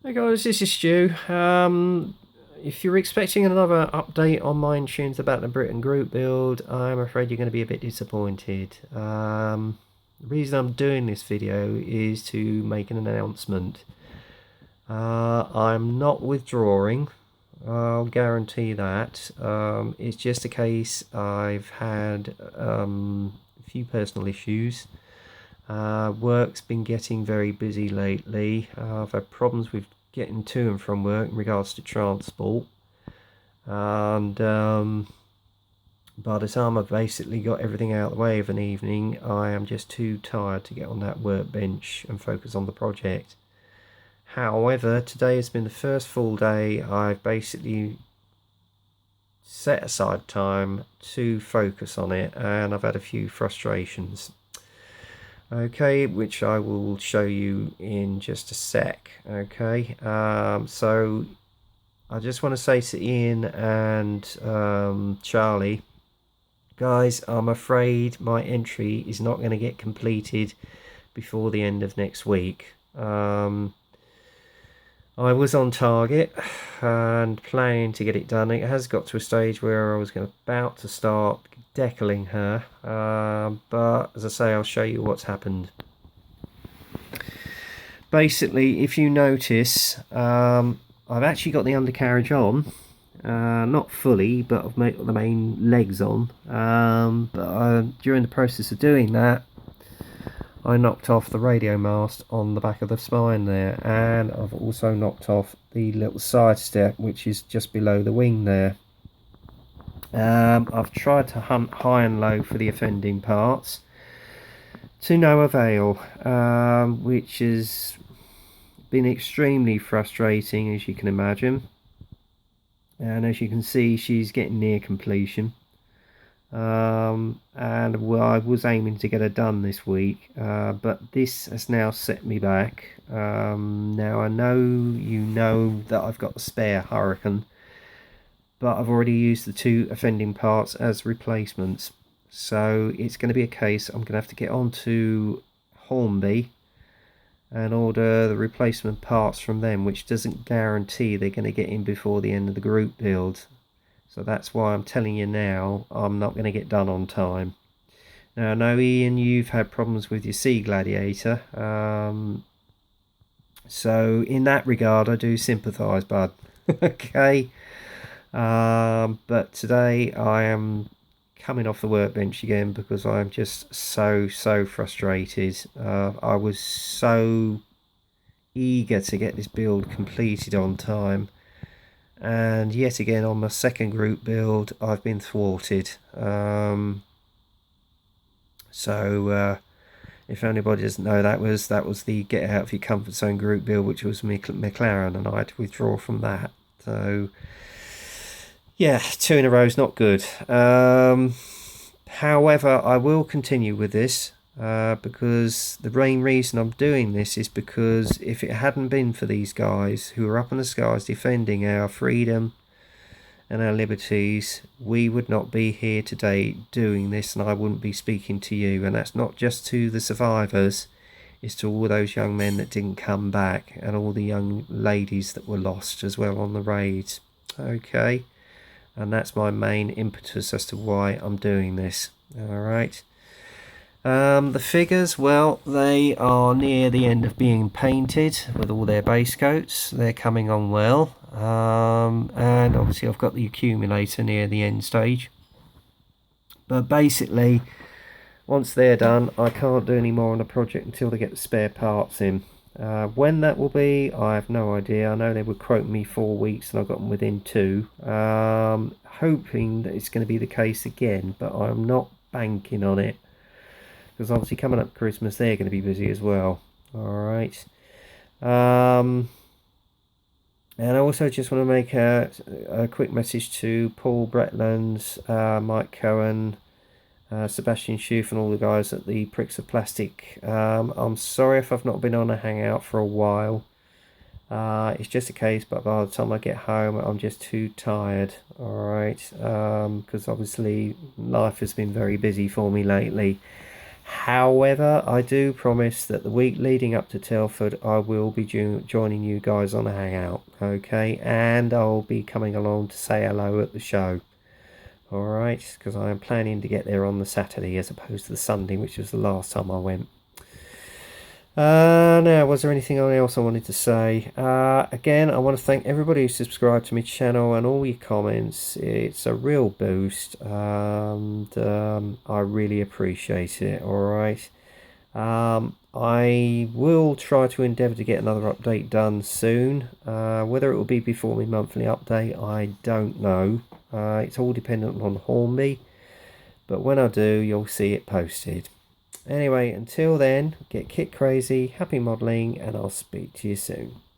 Hey guys, this is Stu. If you're expecting another update on Tunes about the Britain group build, I'm afraid you're going to be a bit disappointed. The reason I'm doing this video is to make an announcement. I'm not withdrawing, I'll guarantee that. It's just a case I've had a few personal issues. Work's been getting very busy lately. I've had problems with getting to and from work in regards to transport, and by the time I've basically got everything out of the way of an evening, I am just too tired to get on that workbench and focus on the project. However, today has been the first full day I've basically set aside time to focus on it, and I've had a few frustrations. Okay, which I will show you in just a sec. Okay, so I just want to say to Ian and Charlie, guys, I'm afraid my entry is not going to get completed before the end of next week. I was on target and planning to get it done. It has got to a stage where I was about to start decaling her, but as I say, I'll show you what's happened. Basically, if you notice, I've actually got the undercarriage on, not fully, but I've made the main legs on. During the process of doing that, I knocked off the radio mast on the back of the spine there, and I've also knocked off the little side step which is just below the wing there. I've tried to hunt high and low for the offending parts, to no avail, which has been extremely frustrating, as you can imagine. And as you can see, she's getting near completion. Well, I was aiming to get her done this week, but this has now set me back. Now I know you know that I've got the spare Hurricane, but I've already used the two offending parts as replacements, so it's going to be a case I'm going to have to get on to Hornby and order the replacement parts from them, which doesn't guarantee they're going to get in before the end of the group build. So that's why I'm telling you now, I'm not going to get done on time. Now I know, Ian, you've had problems with your Sea Gladiator, so in that regard I do sympathise, bud. Okay, but today I am coming off the workbench again because I'm just so frustrated. I was so eager to get this build completed on time, and yet again on my second group build I've been thwarted. If anybody doesn't know, that was the get out of your comfort zone group build, which was McLaren, and I had to withdraw from that. So yeah, two in a row is not good. However, I will continue with this because the main reason I'm doing this is because if it hadn't been for these guys who are up in the skies defending our freedom and our liberties, we would not be here today doing this, and I wouldn't be speaking to you. And that's not just to the survivors, it's to all those young men that didn't come back and all the young ladies that were lost as well on the raids. Okay, and that's my main impetus as to why I'm doing this. All right. The figures, well, they are near the end of being painted with all their base coats. They're coming on well, and obviously I've got the accumulator near the end stage. But basically, once they're done, I can't do any more on the project until they get the spare parts in. When that will be, I have no idea. I know they would quote me 4 weeks and I got them within 2. Hoping that it's going to be the case again, but I'm not banking on it, because obviously coming up Christmas they're going to be busy as well. Alright. And I also just want to make a quick message to Paul Bretland, Mike Cohen, Sebastian Schoof, and all the guys at the Pricks of Plastic. I'm sorry if I've not been on a hangout for a while. It's just a case, but by the time I get home I'm just too tired. Alright, because obviously life has been very busy for me lately. However, I do promise that the week leading up to Telford, I will be joining you guys on a hangout, okay? And I'll be coming along to say hello at the show, alright? Because I am planning to get there on the Saturday as opposed to the Sunday, which was the last time I went. Now, was there anything else I wanted to say? Again, I want to thank everybody who subscribed to my channel and all your comments. It's a real boost, and I really appreciate it, alright? I will try to endeavour to get another update done soon. Whether it will be before my monthly update, I don't know. It's all dependent on Hornby, but when I do, you'll see it posted. Anyway, until then, get kit crazy, happy modelling, and I'll speak to you soon.